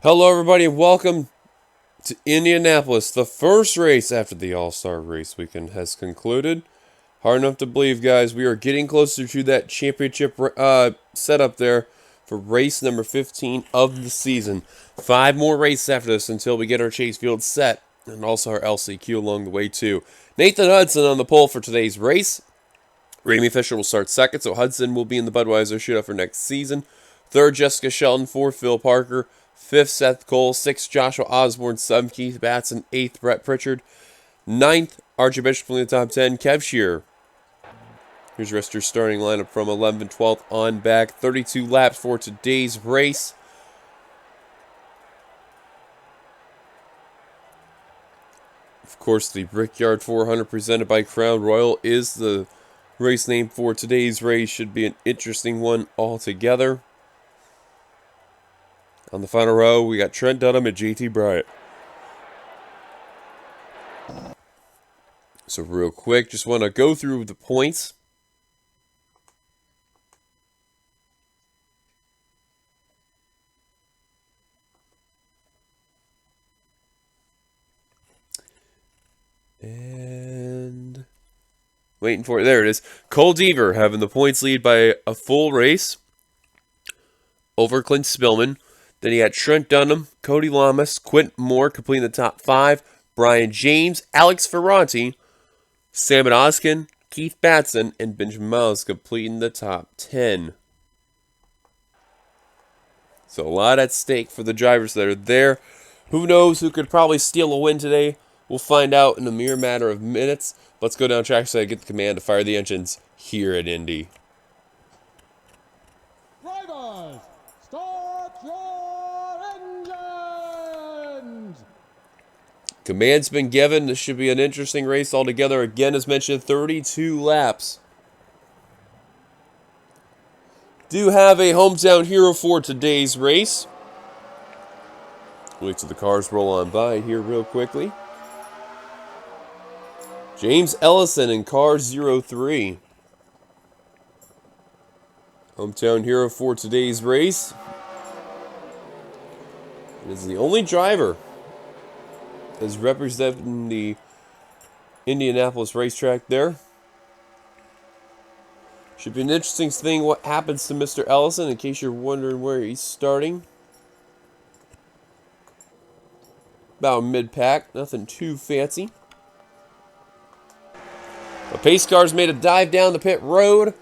Hello, everybody, and welcome to Indianapolis. The first race after the All-Star race weekend has concluded. Hard enough to believe, guys. We are getting closer to that championship setup there for race number 15 of the season. 5 more races after this until we get our chase field set, and also our LCQ along the way, too. Nathan Hudson on the pole for today's race. Ramey Fisher will start second, so Hudson will be in the Budweiser shootout for next season. Third, Jessica Shelton. Fourth, Phil Parker. Fifth, Seth Cole. Sixth, Joshua Osborne. Seventh, Keith Batson. Eighth, Brett Pritchard. Ninth, Archie Bishop in the top 10. Kev Shearer. Here's the rest of your starting lineup from 11th and 12th on back. 32 laps for today's race. Of course, the Brickyard 400 presented by Crown Royal is the race name for today's race. Should be an interesting one altogether. On the final row, we got Trent Dunham and JT Bryant. So real quick, just want to go through the points. And waiting for it. There it is. Cole Deaver having the points lead by a full race over Clint Spillman. Then you got Trent Dunham, Cody Lamas, Quint Moore completing the top 5. Brian James, Alex Ferranti, Sam Oskin, Keith Batson, and Benjamin Miles completing the top 10. So a lot at stake for the drivers that are there. Who knows who could probably steal a win today? We'll find out in a mere matter of minutes. Let's go down track so I get the command to fire the engines here at Indy. Drivers, start your engines! Command's been given. This should be an interesting race altogether. Again, as mentioned, 32 laps. Do have a hometown hero for today's race. Wait till the cars roll on by here real quickly. James Ellison in car 03. Hometown hero for today's race. It is the only driver that's representing the Indianapolis racetrack there. Should be an interesting thing what happens to Mr. Ellison in case you're wondering where he's starting. About mid-pack, nothing too fancy. The pace car's made a dive down the pit road.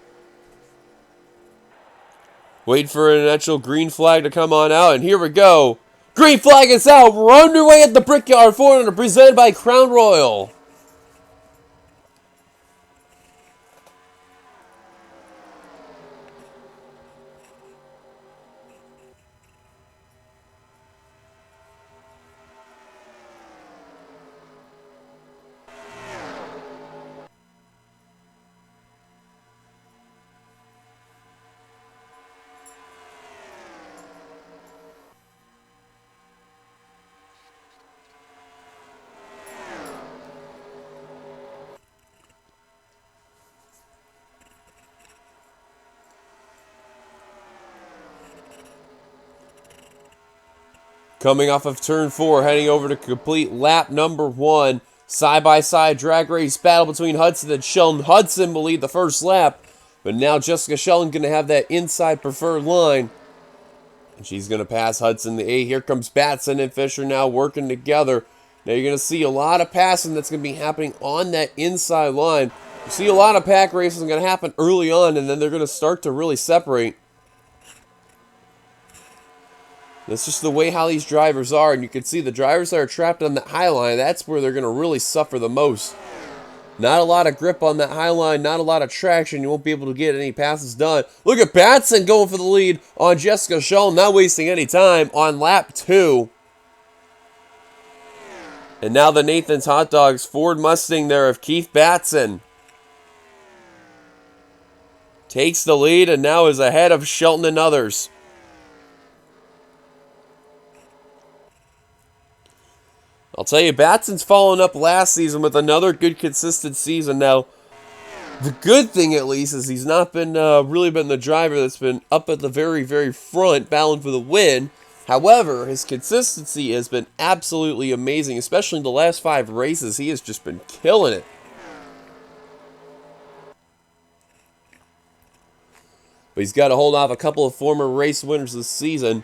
Wait for an actual green flag to come on out, and here we go. Green flag is out. We're underway at the Brickyard 400 presented by Crown Royal. Coming off of turn 4, heading over to complete lap number 1. Side-by-side drag race battle between Hudson and Sheldon. Hudson will lead the first lap, but now Jessica Sheldon going to have that inside preferred line. And she's going to pass Hudson the 8. Here comes Batson and Fisher now working together. Now you're going to see a lot of passing that's going to be happening on that inside line. You see a lot of pack races going to happen early on, and then they're going to start to really separate. That's just the way how these drivers are, and you can see the drivers that are trapped on that high line, that's where they're going to really suffer the most. Not a lot of grip on that high line, not a lot of traction. You won't be able to get any passes done. Look at Batson going for the lead on Jessica Shull, not wasting any time on lap 2. And now the Nathan's Hot Dogs Ford Mustang there of Keith Batson takes the lead and now is ahead of Shelton and others. I'll tell you, Batson's following up last season with another good, consistent season. Now, the good thing, at least, is he's not been really been the driver that's been up at the very, very front, battling for the win. However, his consistency has been absolutely amazing, especially in the last 5 races. He has just been killing it. But he's got to hold off a couple of former race winners this season.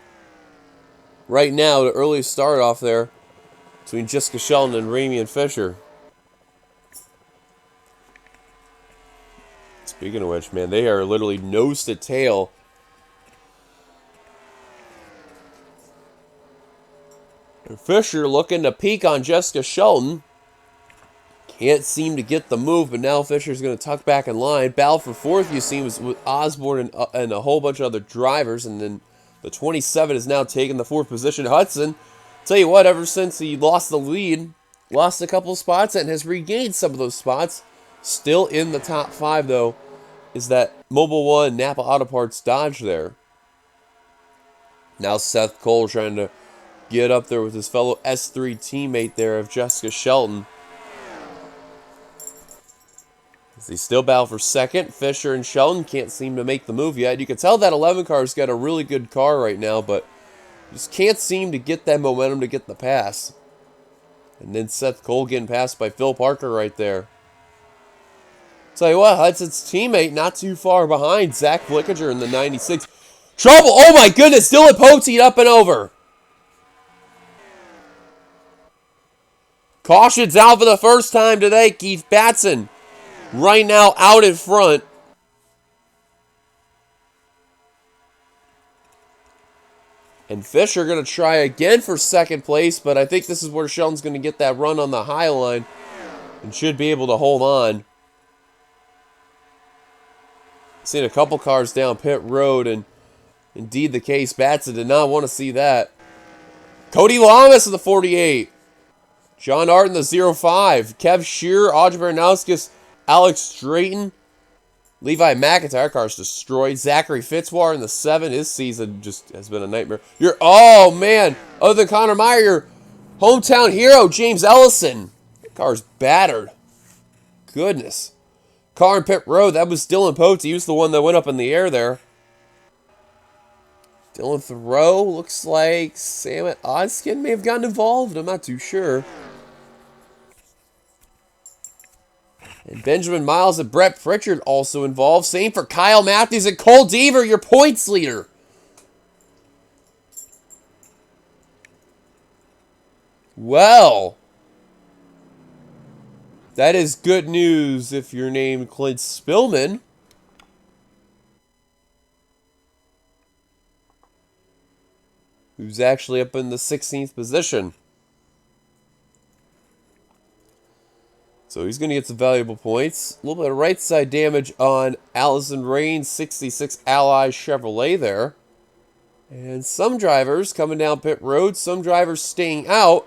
Right now, the earliest start off there between Jessica Shelton and Ramian Fisher. Speaking of which, man, they are literally nose to tail. And Fisher looking to peek on Jessica Shelton. Can't seem to get the move, but now Fisher's going to tuck back in line. Battle for 4th, you see, was with Osborne and a whole bunch of other drivers. And then the 27 is now taking the 4th position. Hudson, tell you what, ever since he lost the lead, lost a couple spots and has regained some of those spots. Still in the top 5, though, is that Mobile One Napa Auto Parts Dodge there. Now Seth Cole trying to get up there with his fellow S3 teammate there of Jessica Shelton. As they still battle for 2nd, Fisher and Shelton can't seem to make the move yet. You can tell that 11 car's got a really good car right now, but just can't seem to get that momentum to get the pass. And then Seth Cole getting passed by Phil Parker right there. Tell you what, Hudson's teammate not too far behind, Zach Flickinger in the 96. Trouble! Oh my goodness, Dylan Poteet up and over. Caution's out for the first time today. Keith Batson right now out in front. And Fisher going to try again for 2nd place, but I think this is where Shelton's going to get that run on the high line and should be able to hold on. Seen a couple cars down pit road, and indeed the case. Batson did not want to see that. Cody Lamas in the 48. John Art in the 05. Kev Shearer, Audrey Bernowskis, Alex Drayton, Levi McIntyre, car's destroyed. Zachary Fitzwater in the 7. His season just has been a nightmare. Oh man, other than Connor Meyer, your hometown hero, James Ellison. That car's battered. Goodness. Car in pit road, that was Dylan Pote. He was the one that went up in the air there. Dylan Thoreau, looks like Sam at Odskin may have gotten involved. I'm not too sure. And Benjamin Miles and Brett Pritchard also involved. Same for Kyle Matthews and Cole Deaver, your points leader. Well, that is good news if you're named Clint Spillman. Who's actually up in the 16th position. So he's going to get some valuable points. A little bit of right side damage on Allison Rain's 66 Ally Chevrolet there. And some drivers coming down pit road, some drivers staying out.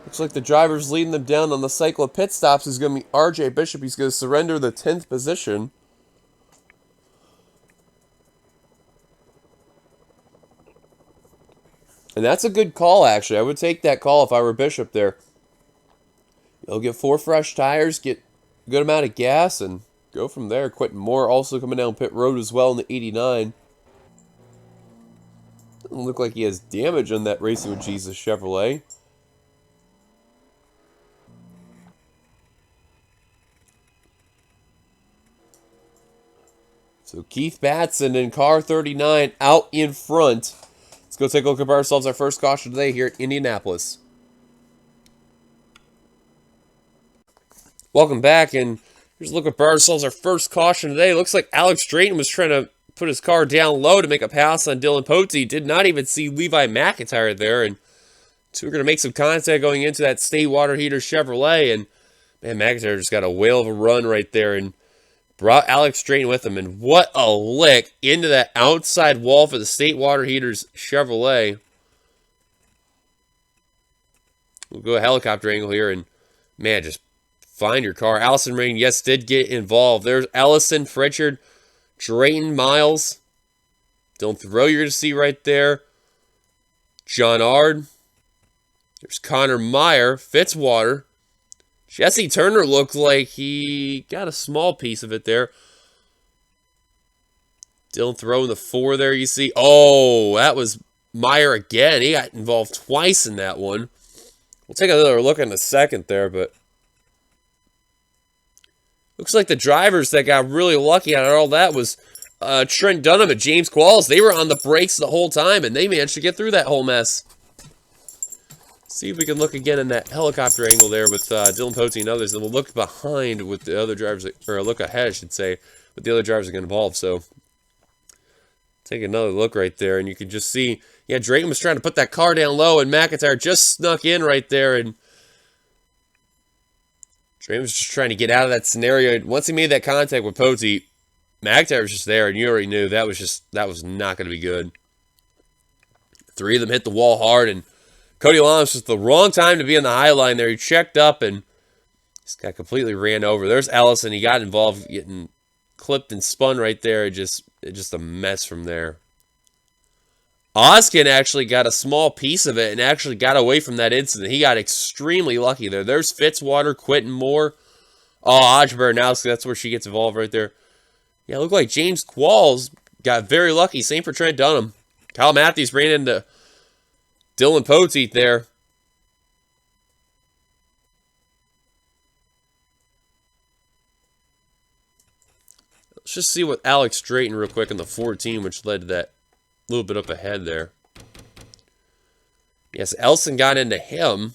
Looks like the driver's leading them down on the cycle of pit stops is going to be RJ Bishop. He's going to surrender the 10th position. And that's a good call, actually. I would take that call if I were Bishop there. You'll get 4 fresh tires, get a good amount of gas, and go from there. Quentin Moore also coming down pit road as well in the 89. Doesn't look like he has damage on that Racing with Jesus Chevrolet. So Keith Batson in car 39 out in front. Let's go take a look at ourselves our first caution today here at Indianapolis. Welcome back, and here's a look at ourselves our first caution today. Looks like Alex Drayton was trying to put his car down low to make a pass on Dylan Pote. Did not even see Levi McIntyre there, and so we're going to make some contact going into that State Water Heater Chevrolet, and man, McIntyre just got a whale of a run right there, and brought Alex Drayton with him, and what a lick into that outside wall for the State Water Heaters Chevrolet. We'll go a helicopter angle here, and man, just find your car. Allison Rain, yes, did get involved. There's Ellison, Pritchard, Drayton, Miles. Don't throw, you're going to see right there. John Ard. There's Connor Meyer, Fitzwater. Jesse Turner looked like he got a small piece of it there. Dylan throwing the 4 there, you see. Oh, that was Meyer again. He got involved twice in that one. We'll take another look in a second there, but looks like the drivers that got really lucky out of all that was Trent Dunham and James Qualls. They were on the brakes the whole time, and they managed to get through that whole mess. See if we can look again in that helicopter angle there with Dylan Potey and others, and we'll look behind with the other drivers, or look ahead, I should say, with the other drivers that get involved. So take another look right there, and you can just see, yeah, Drayton was trying to put that car down low, and McIntyre just snuck in right there, and Drayton was just trying to get out of that scenario. Once he made that contact with Potey, McIntyre was just there, and you already knew that was not going to be good. Three of them hit the wall hard, and Cody Lamas was the wrong time to be in the high line there. He checked up, and just got completely ran over. There's Ellison. He got involved, getting clipped and spun right there. It just a mess from there. Oskin actually got a small piece of it and actually got away from that incident. He got extremely lucky there. There's Fitzwater, Quentin Moore. Oh, Ajber now, that's where she gets involved right there. Yeah, it looked like James Qualls got very lucky. Same for Trent Dunham. Kyle Matthews ran into Dylan Poteet there. Let's just see what Alex Drayton real quick in the 14, which led to that little bit up ahead there. Yes, Elson got into him.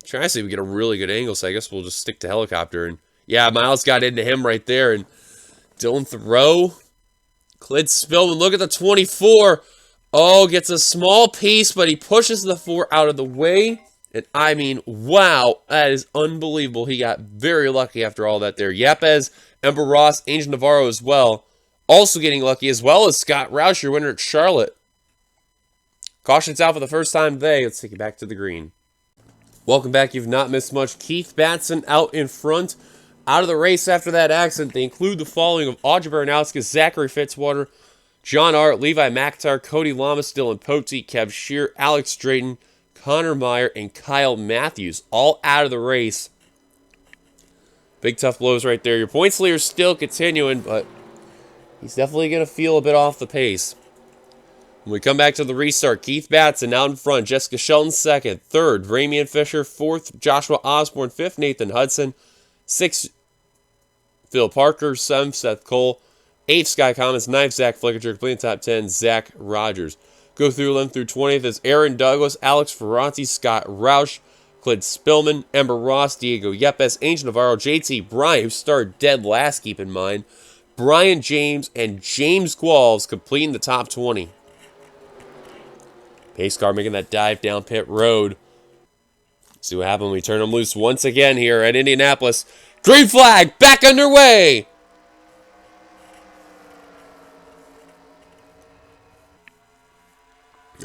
Trying to see if we get a really good angle, so I guess we'll just stick to helicopter. And yeah, Miles got into him right there. And Dylan Thoreau, Clint Spillman, look at the 24. Oh, gets a small piece, but he pushes the 4 out of the way. And I mean, wow, that is unbelievable. He got very lucky after all that there. Yepes, Ember Ross, Angel Navarro as well. Also getting lucky, as well as Scott Roush, your winner at Charlotte. Caution's out for the first time today. Let's take it back to the green. Welcome back. You've not missed much. Keith Batson out in front. Out of the race after that accident, they include the following of Audrey Baranowski, Zachary Fitzwater, John Art, Levi McIntyre, Cody Lamas, Dylan Poteet, Kev Shear, Alex Drayton, Connor Meyer, and Kyle Matthews, all out of the race. Big tough blows right there. Your points leader still continuing, but he's definitely going to feel a bit off the pace. When we come back to the restart, Keith Batson out in front, Jessica Shelton second, third, Ramian Fisher, fourth, Joshua Osborne, fifth, Nathan Hudson, sixth, Phil Parker, seventh, Seth Cole, eighth, Sky Commons, ninth, Zach Flickinger, completing top 10, Zach Rogers. Go through 11th through 20th as Aaron Douglas, Alex Ferranti, Scott Roush, Clint Spillman, Ember Ross, Diego Yepes, Angel Navarro, JT Bryan, who started dead last, keep in mind, Brian James, and James Qualls completing the top 20. Pace car making that dive down pit road. See what happens when we turn them loose once again here at Indianapolis. Green flag, back underway!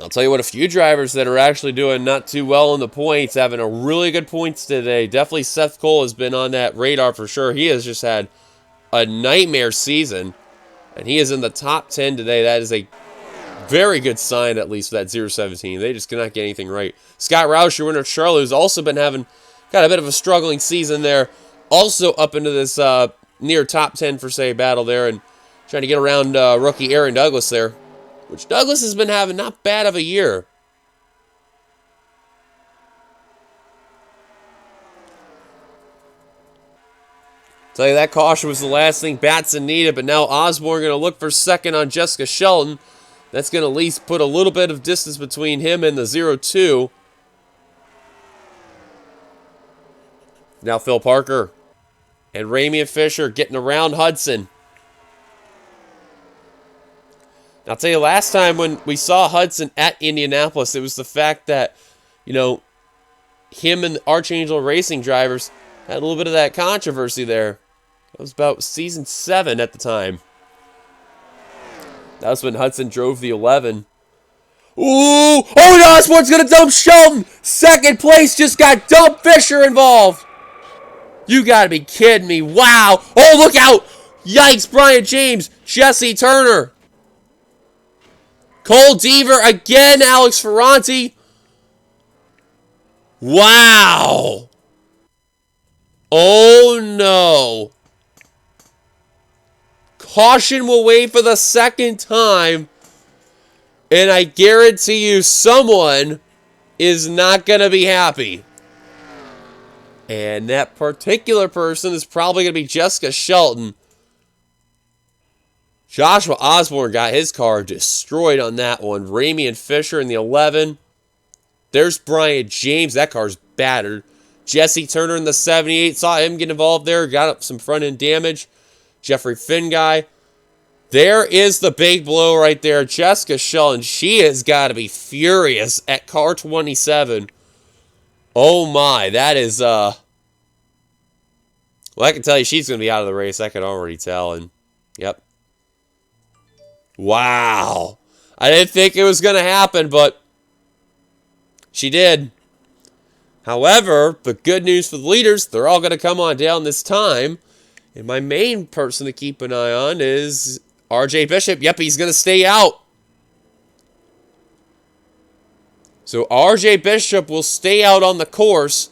I'll tell you what, a few drivers that are actually doing not too well in the points, having a really good points today. Definitely Seth Cole has been on that radar for sure. He has just had a nightmare season, and he is in the top 10 today. That is a very good sign, at least, for that 0-17. They just cannot get anything right. Scott Roush, your winner of Charlotte, who's also been having got a bit of a struggling season there. Also up into this near top 10 for say battle there, and trying to get around rookie Aaron Douglas there, which Douglas has been having not bad of a year. Tell you that caution was the last thing Batson needed, but now Osborne going to look for second on Jessica Shelton. That's going to at least put a little bit of distance between him and the 0-2. Now Phil Parker and Ramian Fisher getting around Hudson. I'll tell you, last time when we saw Hudson at Indianapolis, it was the fact that, you know, him and the Archangel Racing drivers had a little bit of that controversy there. That was about season 7 at the time. That was when Hudson drove the 11. Ooh! Oh, no, Osborne's going to dump Shelton! Second place just got dumped. Fisher involved. You got to be kidding me. Wow. Oh, look out. Yikes, Brian James. Jesse Turner. Cole Deaver again. Alex Ferranti. Wow. Oh, no. Caution will wait for the second time. And I guarantee you someone is not going to be happy. And that particular person is probably going to be Jessica Shelton. Joshua Osborne got his car destroyed on that one. Ramey and Fisher in the 11. There's Brian James. That car's battered. Jesse Turner in the 78. Saw him get involved there. Got up some front end damage. Jeffrey Finn guy. There is the big blow right there. Jessica Shelton. She has got to be furious at car 27. Oh my. That is, well, I can tell you she's going to be out of the race. I can already tell. And, yep. Wow. I didn't think it was going to happen, but she did. However, the good news for the leaders, they're all going to come on down this time. And my main person to keep an eye on is RJ Bishop. Yep, he's going to stay out. So RJ Bishop will stay out on the course.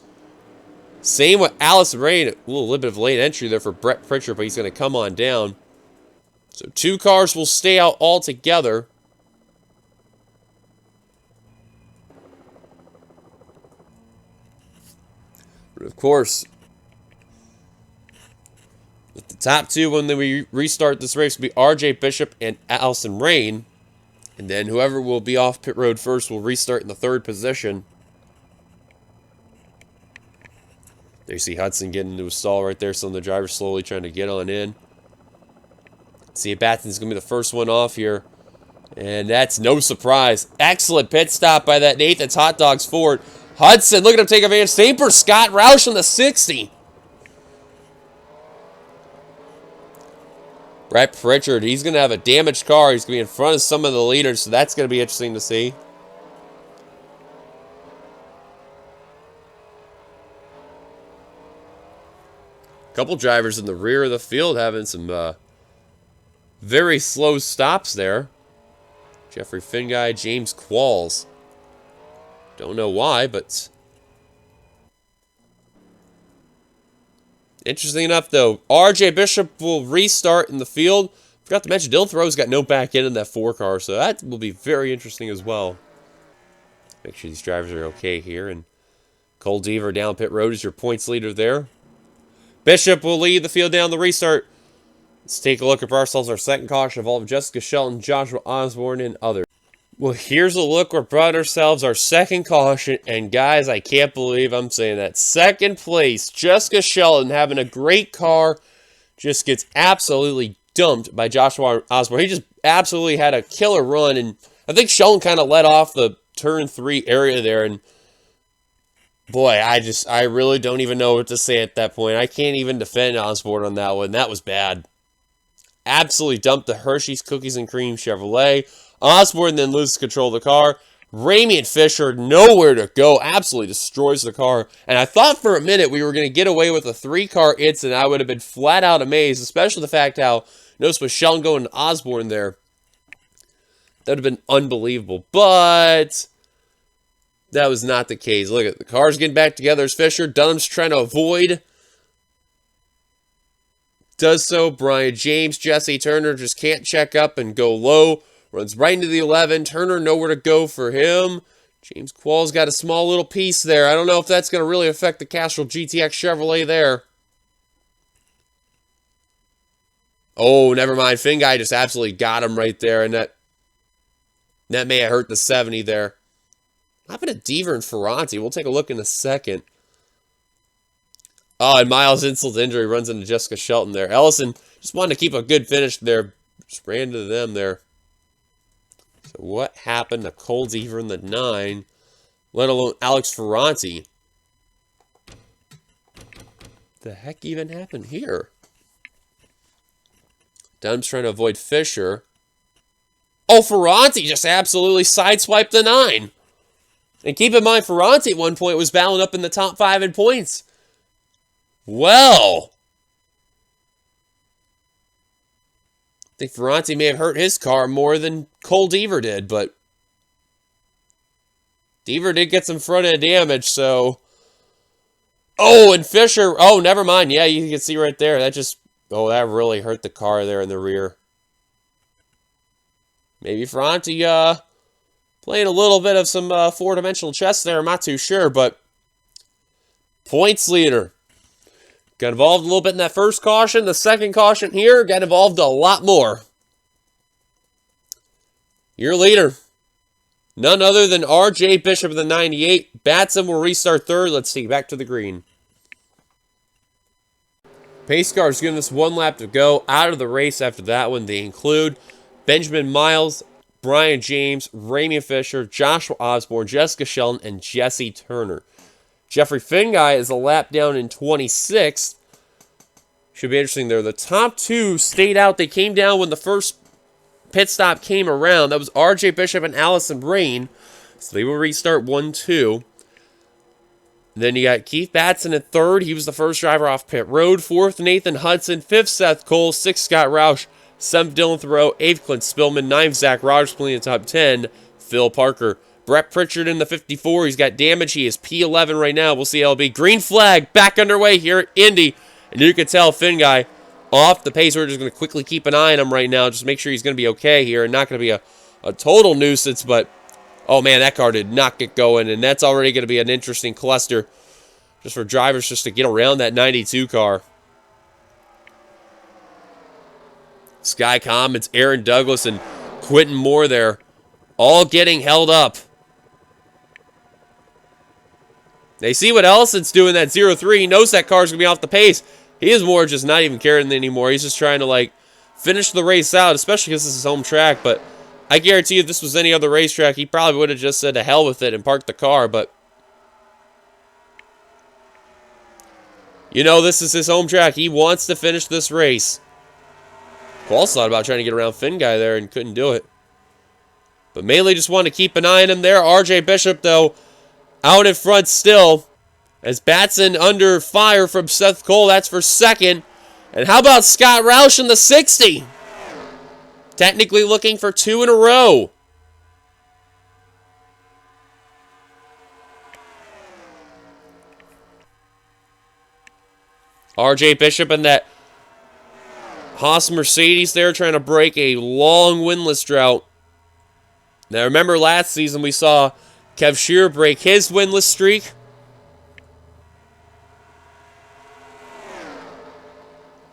Same with Allison Rain. A little bit of a late entry there for Brett Pritchard, but he's going to come on down. So 2 cars will stay out altogether. But of course, with the top 2 when we restart this race will be RJ Bishop and Allison Rain. And then whoever will be off pit road first will restart in the 3rd position. There you see Hudson getting into a stall right there. Some of the drivers slowly trying to get on in. See, Batten's going to be the first one off here. And that's no surprise. Excellent pit stop by that Nathan's Hot Dogs Ford. Hudson, look at him take advantage. Same for Scott Roush on the 60. Brett Pritchard, he's going to have a damaged car. He's going to be in front of some of the leaders, so that's going to be interesting to see. A couple drivers in the rear of the field having some very slow stops there. Jeffrey Finn guy, James Qualls. Don't know why, but interesting enough, though. RJ Bishop will restart in the field. Forgot to mention, Dylan Thoreau's got no back end in that 4 car, so that will be very interesting as well. Make sure these drivers are okay here. And Cole Deaver down pit road is your points leader there. Bishop will lead the field down the restart. Let's take a look at ourselves. Our second caution involving Jessica Shelton, Joshua Osborne, and others. Well, here's a look. We brought ourselves our second caution. And guys, I can't believe I'm saying that. Second place, Jessica Shelton having a great car. Just gets absolutely dumped by Joshua Osborne. He just absolutely had a killer run. And I think Shelton kind of let off the turn 3 area there. And boy, I really don't even know what to say at that point. I can't even defend Osborne on that one. That was bad. Absolutely dumped the Hershey's Cookies and Cream Chevrolet. Osborne then loses control of the car. Ramey and Fisher, nowhere to go. Absolutely destroys the car. And I thought for a minute we were going to get away with a 3-car incident. I would have been flat out amazed, especially the fact how, notice with Shelton going to Osborne there. That would have been unbelievable. But that was not the case. Look at the cars getting back together as Fisher. Dunham's trying to avoid. Does so. Brian James, Jesse Turner just can't check up and go low. Runs right into the 11. Turner nowhere to go for him. James Qualls got a small little piece there. I don't know if that's going to really affect the Castrol GTX Chevrolet there. Oh, never mind. Finn guy just absolutely got him right there. And that may have hurt the 70 there. What happened to Deaver and Ferranti? We'll take a look in a second. Oh, and Miles' insult to injury runs into Jessica Shelton there. Ellison just wanted to keep a good finish there. Just ran into them there. So what happened to Cole Deaver in the 9, let alone Alex Ferranti? The heck even happened here? Dunham's trying to avoid Fisher. Oh, Ferranti just absolutely sideswiped the 9. And keep in mind, Ferranti at one point was battling up in the top 5 in points. Well, I think Ferranti may have hurt his car more than Cole Deaver did, but Deaver did get some front end damage, so. Oh, and Fisher. Oh, never mind. Yeah, you can see right there. That just. Oh, that really hurt the car there in the rear. Maybe Ferranti playing a little bit of some four-dimensional chess there. I'm not too sure, but points leader. Got involved a little bit in that first caution. The second caution here got involved a lot more. Your leader, none other than R.J. Bishop of the 98. Batson will restart third. Let's see, back to the green. Pace cars giving us one lap to go out of the race after that one. They include Benjamin Miles, Brian James, Ramian Fisher, Joshua Osborne, Jessica Shelton, and Jesse Turner. Jeffrey Finguy is a lap down in 26th. Should be interesting there. The top two stayed out. They came down when the first pit stop came around. That was R.J. Bishop and Allison Rain. So they will restart 1-2. Then you got Keith Batson at third. He was the first driver off pit road. Fourth, Nathan Hudson. Fifth, Seth Cole. Sixth, Scott Roush. Seventh, Dylan Thoreau. Eighth, Clint Spillman. Ninth, Zach Rogers playing in the top 10. Phil Parker. Brett Pritchard in the 54. He's got damage. He is P11 right now. We'll see how it'll be. Green flag back underway here at Indy. And you can tell Finguy off the pace. We're just going to quickly keep an eye on him right now. Just make sure he's going to be okay here and not going to be a total nuisance. But, oh man, that car did not get going. And that's already going to be an interesting cluster just for drivers just to get around that 92 car. Sky Commons, Aaron Douglas, and Quentin Moore there, all getting held up. They see what Ellison's doing, that 0-3. He knows that car's going to be off the pace. He is more just not even caring anymore. He's just trying to, like, finish the race out, especially because this is his home track. But I guarantee you if this was any other racetrack, he probably would have just said to hell with it and parked the car. But, you know, this is his home track. He wants to finish this race. Paul's thought about trying to get around Finguy there and couldn't do it. But mainly just wanted to keep an eye on him there. R.J. Bishop, though, out in front still. As Batson under fire from Seth Cole. That's for second. And how about Scott Roush in the 60? Technically looking for two in a row. R.J. Bishop and that Haas Mercedes there trying to break a long winless drought. Now remember last season we saw Kev Shearer break his winless streak.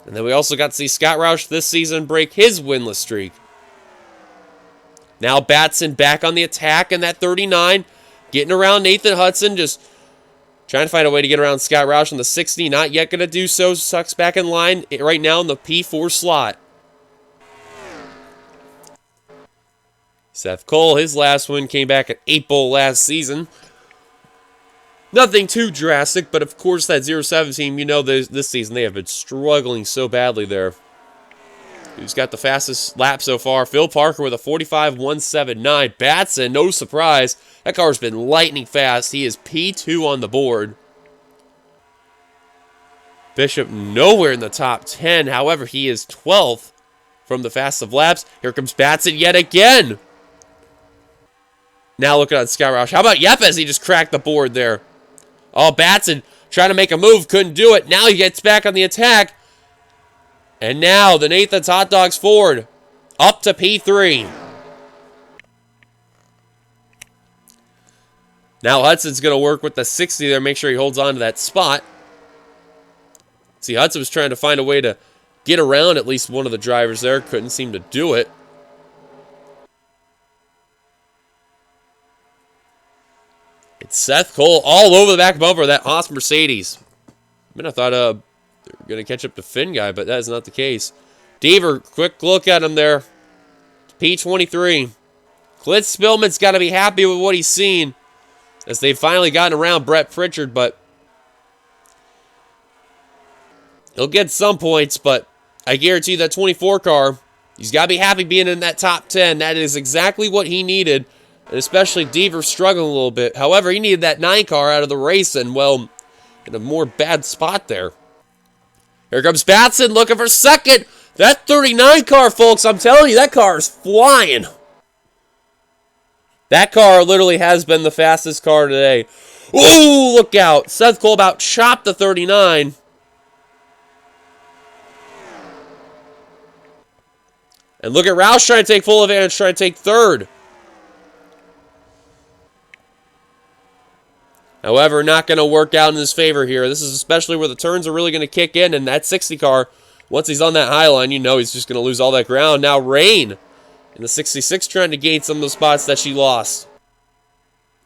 And then we also got to see Scott Roush this season break his winless streak. Now Batson back on the attack in that 39. Getting around Nathan Hudson. Just trying to find a way to get around Scott Roush in the 60. Not yet going to do so. Sucks back in line right now in the P4 slot. Seth Cole, his last win came back at 8 last season. Nothing too drastic, but of course that 0-7 team, you know this season they have been struggling so badly there. Who's got the fastest lap so far? Phil Parker with a 45.179. Batson, no surprise. That car's been lightning fast. He is P2 on the board. Bishop nowhere in the top 10. However, he is 12th from the fastest of laps. Here comes Batson yet again. Now looking at Scott Roush. How about Yepes? He just cracked the board there. Oh, Batson trying to make a move. Couldn't do it. Now he gets back on the attack. And now the Nathan's Hot Dogs Ford up to P3. Now Hudson's going to work with the 60 there. Make sure he holds on to that spot. See, Hudson was trying to find a way to get around at least one of the drivers there. Couldn't seem to do it. It's Seth Cole all over the back bumper of that Haas Mercedes. I mean, I thought they were going to catch up to Finguy, but that is not the case. Deaver, quick look at him there. P23. Clint Spillman's got to be happy with what he's seen as they've finally gotten around Brett Pritchard, but he'll get some points, but I guarantee you that 24 car, he's got to be happy being in that top 10. That is exactly what he needed. And especially Deaver struggling a little bit. However, he needed that 9 car out of the race and, well, in a more bad spot there. Here comes Batson looking for second. That 39 car, folks, I'm telling you, that car is flying. That car literally has been the fastest car today. Ooh, look out. Seth Cole about chopped the 39. And look at Roush trying to take full advantage, trying to take third. However, not going to work out in his favor here. This is especially where the turns are really going to kick in. And that 60 car, once he's on that high line, you know he's just going to lose all that ground. Now Rain in the 66 trying to gain some of the spots that she lost.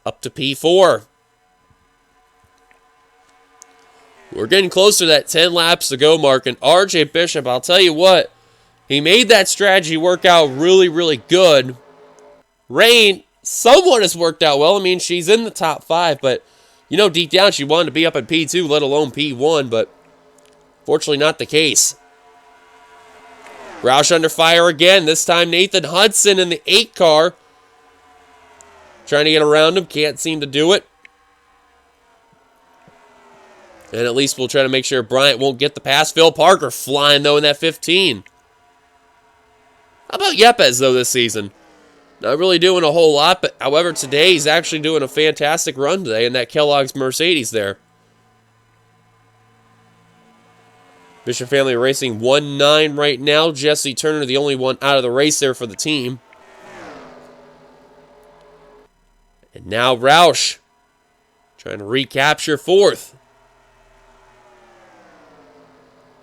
Up to P4. We're getting closer to that 10 laps to go mark. And RJ Bishop, I'll tell you what, he made that strategy work out really, really good. Rain somewhat has worked out well. I mean, she's in the top 5, but you know, deep down, she wanted to be up at P2, let alone P1, but fortunately not the case. Roush under fire again. This time, Nathan Hudson in the 8 car. Trying to get around him. Can't seem to do it. And at least we'll try to make sure Bryant won't get the pass. Phil Parker flying, though, in that 15. How about Yepes, though, this season? Not really doing a whole lot, but however, today he's actually doing a fantastic run today in that Kellogg's Mercedes there. Bishop Family Racing 1-9 right now. Jesse Turner, the only one out of the race there for the team. And now Roush trying to recapture 4th.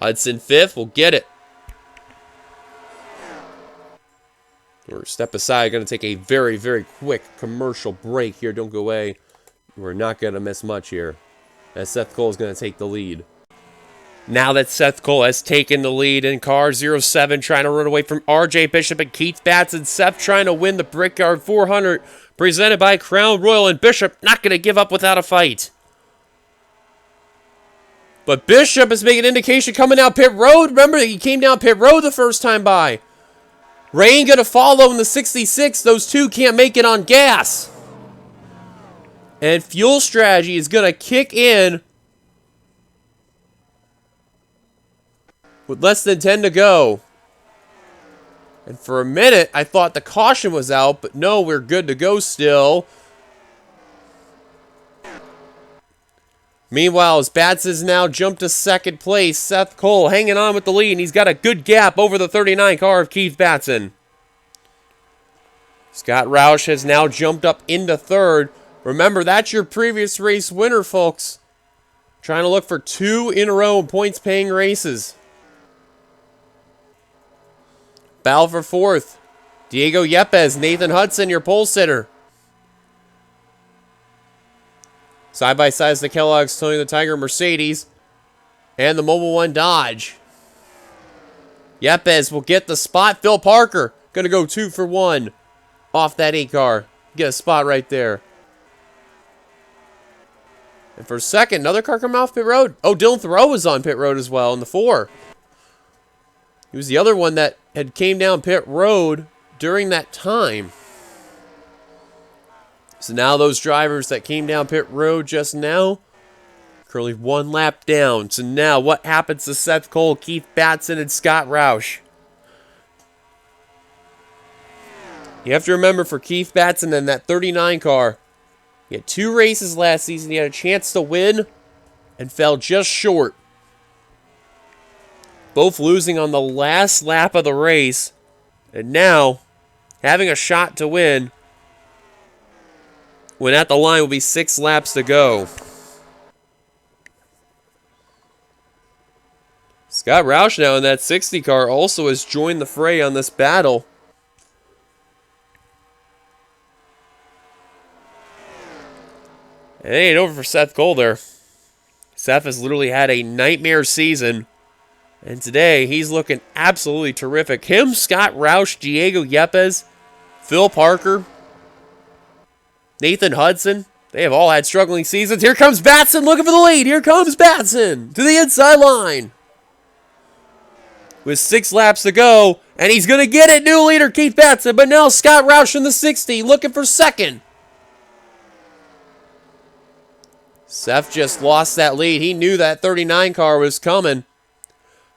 Hudson 5th will get it. We're step aside. Going to take a very, very quick commercial break here. Don't go away. We're not going to miss much here, as Seth Cole is going to take the lead. Now that Seth Cole has taken the lead in car 07, trying to run away from RJ Bishop and Keith Batson. Seth trying to win the Brickyard 400, presented by Crown Royal, and Bishop not going to give up without a fight. But Bishop is making an indication coming down pit road. Remember, he came down pit road the first time by. Rain going to follow in the 66. Those two can't make it on gas. And fuel strategy is going to kick in with less than 10 to go. And for a minute, I thought the caution was out, but no, we're good to go still. Meanwhile, as Batson's now jumped to second place, Seth Cole hanging on with the lead, and he's got a good gap over the 39 car of Keith Batson. Scott Roush has now jumped up into third. Remember, that's your previous race winner, folks. Trying to look for 2 in a row points-paying races. Battle for 4th. Diego Yepes, Nathan Hudson, your pole sitter. Side by side is the Kellogg's Tony the Tiger Mercedes and the Mobile One Dodge. Yepes will get the spot. Phil Parker going to go 2 for 1 off that 8 car. Get a spot right there. And for second, another car come off pit road. Oh, Dylan Thoreau was on pit road as well in the 4. He was the other one that had came down pit road during that time. So now those drivers that came down pit road just now, currently 1 lap down. So now what happens to Seth Cole, Keith Batson, and Scott Roush? You have to remember for Keith Batson and that 39 car, he had 2 races last season. He had a chance to win and fell just short. Both losing on the last lap of the race. And now, having a shot to win when at the line will be 6 laps to go. Scott Roush now in that 60 car also has joined the fray on this battle. It ain't over for Seth Cole there. Seth has literally had a nightmare season. And today, he's looking absolutely terrific. Him, Scott Roush, Diego Yepes, Phil Parker, Nathan Hudson. They have all had struggling seasons. Here comes Batson looking for the lead. Here comes Batson to the inside line. With 6 laps to go. And he's going to get it. New leader, Keith Batson. But now Scott Roush in the 60 looking for second. Seth just lost that lead. He knew that 39 car was coming.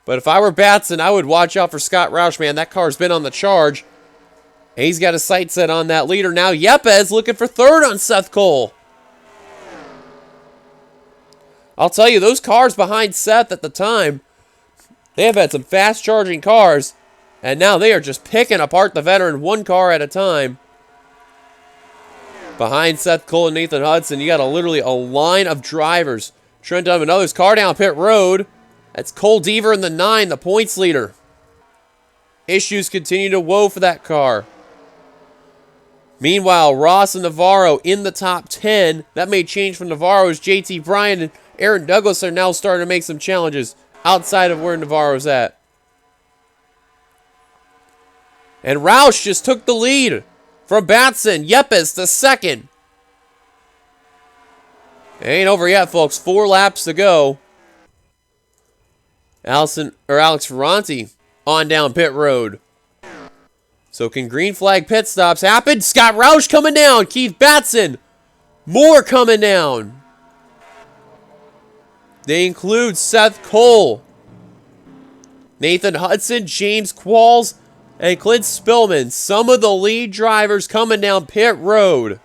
But if I were Batson, I would watch out for Scott Roush, man. That car's been on the charge. And he's got a sight set on that leader. Now Yepes looking for third on Seth Cole. I'll tell you, those cars behind Seth at the time, they have had some fast-charging cars. And now they are just picking apart the veteran one car at a time. Behind Seth Cole and Nathan Hudson, you got literally a line of drivers. Trent Dunham, another's car down pit road. That's Cole Deaver in the 9, the points leader. Issues continue to woe for that car. Meanwhile, Ross and Navarro in the top 10. That may change from Navarro's. JT Bryan and Aaron Douglas are now starting to make some challenges outside of where Navarro's at. And Roush just took the lead from Batson. Yepes to second. Ain't over yet, folks. 4 laps to go. Alex Ferranti on down pit road. So can green flag pit stops happen? Scott Roush coming down. Keith Batson. More coming down. They include Seth Cole, Nathan Hudson, James Qualls, and Clint Spillman. Some of the lead drivers coming down pit road.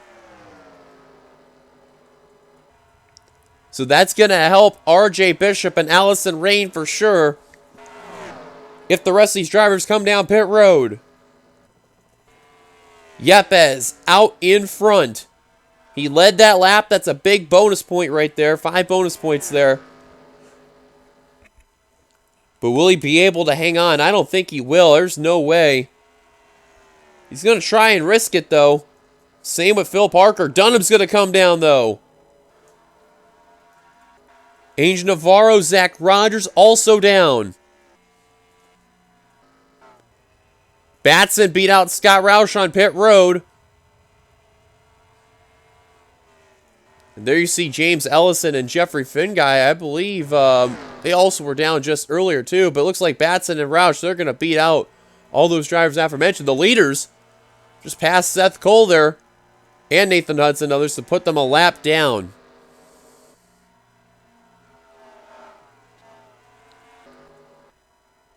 So that's going to help RJ Bishop and Allison Rain for sure if the rest of these drivers come down pit road. Yepes out in front. He led that lap. That's a big bonus point right there. 5 bonus points there. But will he be able to hang on? I don't think he will. There's no way. He's going to try and risk it, though. Same with Phil Parker. Dunham's going to come down, though. Angel Navarro, Zach Rogers also down. Batson beat out Scott Roush on pit road. And there you see James Ellison and Jeffrey Finguy. I believe they also were down just earlier too. But it looks like Batson and Roush, they're going to beat out all those drivers aforementioned. The leaders just passed Seth Cole there and Nathan Hudson and others to put them a lap down.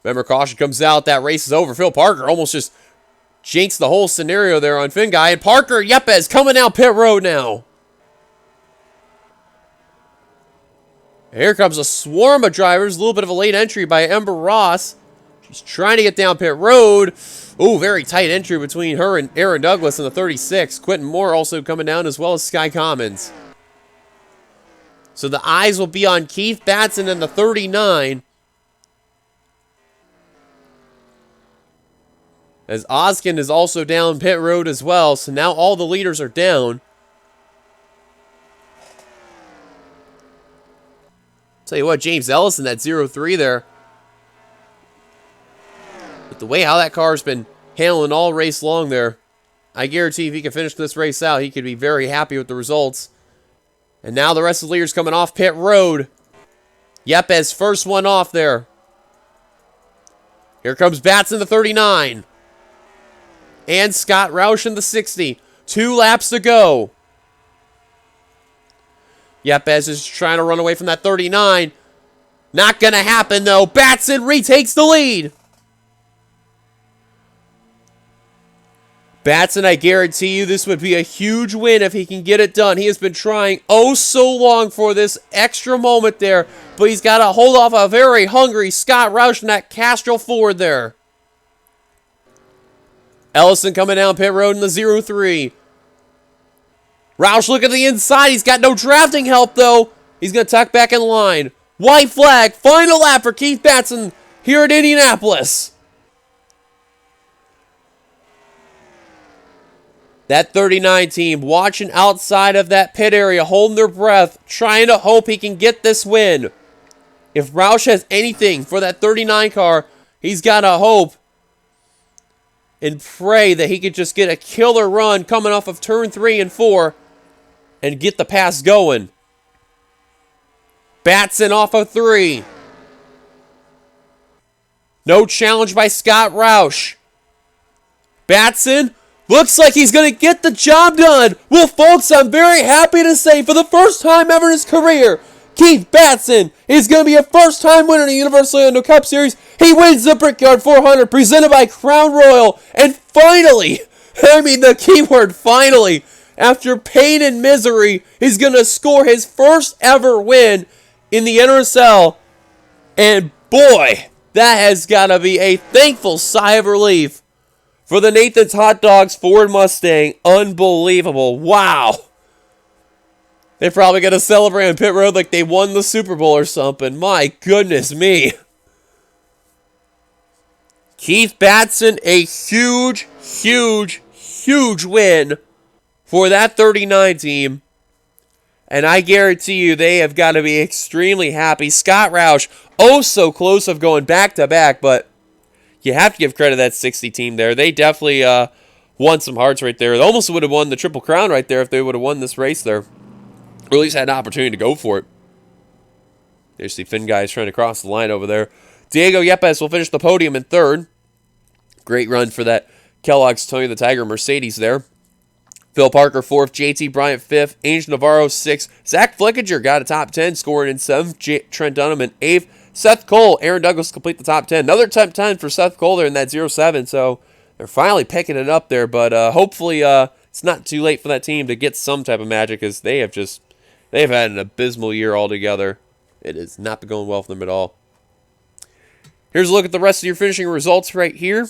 Remember, caution comes out. That race is over. Phil Parker almost just jinxed the whole scenario there on Finguy. And Parker, Yepes, coming down pit road now. Here comes a swarm of drivers. A little bit of a late entry by Ember Ross. She's trying to get down pit road. Ooh, very tight entry between her and Aaron Douglas in the 36. Quentin Moore also coming down, as well as Sky Commons. So the eyes will be on Keith Batson in the 39. As Oskin is also down pit road as well. So now all the leaders are down. Tell you what, James Ellison, that 0-3 there. With the way how that car's been handling all race long there, I guarantee if he can finish this race out, he could be very happy with the results. And now the rest of the leaders coming off pit road. Yepes, first one off there. Here comes Batson, the 39. And Scott Roush in the 60. 2 laps to go. Yepes is trying to run away from that 39. Not going to happen, though. Batson retakes the lead. Batson, I guarantee you this would be a huge win if he can get it done. He has been trying oh so long for this extra moment there, but he's got to hold off a very hungry Scott Roush in that Castrol Ford there. Ellison coming down pit road in the 0-3. Roush look at the inside. He's got no drafting help, though. He's going to tuck back in line. White flag. Final lap for Keith Batson here at Indianapolis. That 39 team watching outside of that pit area, holding their breath, trying to hope he can get this win. If Roush has anything for that 39 car, he's got to hope and pray that he could just get a killer run coming off of turn 3 and 4 and get the pass going. Batson off of 3. No challenge by Scott Roush. Batson looks like he's going to get the job done. Well, folks, I'm very happy to say for the first time ever in his career, Keith Batson is going to be a first-time winner in the Universal Orlando Cup Series. He wins the Brickyard 400 presented by Crown Royal. And finally, I mean the keyword finally, after pain and misery, he's going to score his first ever win in the NRSL. And boy, That has got to be a thankful sigh of relief for the Nathan's Hot Dogs Ford Mustang. Unbelievable. Wow. They're probably going to celebrate on pit road like they won the Super Bowl or something. My goodness me. Keith Batson, a huge, huge, huge win for that 39 team. And I guarantee you they have got to be extremely happy. Scott Roush, oh so close of going back-to-back, but you have to give credit to that 60 team there. They definitely won some hearts right there. They almost would have won the Triple Crown right there if they would have won this race there. Or at least had an opportunity to go for it. There's the Finn guys trying to cross the line over there. Diego Yepes will finish the podium in third. Great run for that Kellogg's Tony the Tiger Mercedes there. Phil Parker, 4th. JT Bryant, 5th. Angel Navarro, 6th. Zach Flickinger got a top 10, scoring in 7th. Trent Dunham in 8th. Seth Cole, Aaron Douglas complete the top 10. Another top 10 for Seth Cole there in that 07, so they're finally picking it up there, but hopefully it's not too late for that team to get some type of magic, because they've had an abysmal year altogether. It has not been going well for them at all. Here's a look at the rest of your finishing results right here.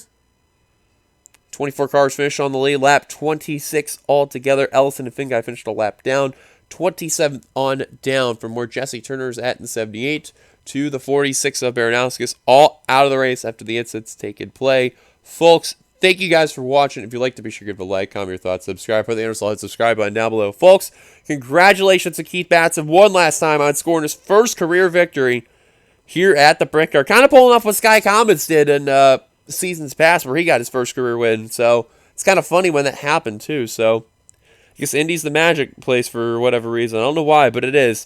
24 cars finished on the lead lap, 26 altogether. Ellison and Finguy finished a lap down. 27th on down from where Jesse Turner's at in 78 to the 46 of Baranowskis, all out of the race after the incidents taken play. Folks, thank you guys for watching. If you like to be sure to give a like, comment your thoughts, subscribe. Put the Anderson subscribe button down below. Folks, congratulations to Keith Batson one last time on scoring his first career victory here at the Brickyard. Kind of pulling off what Sky Commons did in seasons past where he got his first career win. So it's kind of funny when that happened too. So I guess Indy's the magic place for whatever reason. I don't know why, but it is.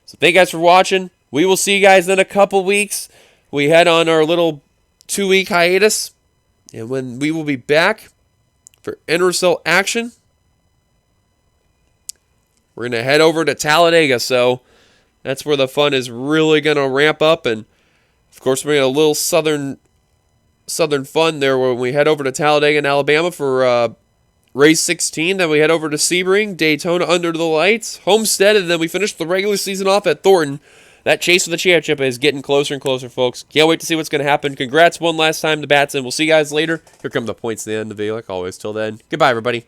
So thank you guys for watching. We will see you guys in a couple weeks. We head on our little 2-week hiatus. And when we will be back for NRSL action, we're going to head over to Talladega. So that's where the fun is really going to ramp up. And, of course, we're going to get a little southern fun there when we head over to Talladega in Alabama for race 16. Then we head over to Sebring, Daytona under the lights, Homestead, and then we finish the regular season off at Thornton. That chase for the championship is getting closer and closer, folks. Can't wait to see what's going to happen. Congrats one last time to Batson. We'll see you guys later. Here come the points at the end of the video, like always. Till then, goodbye, everybody.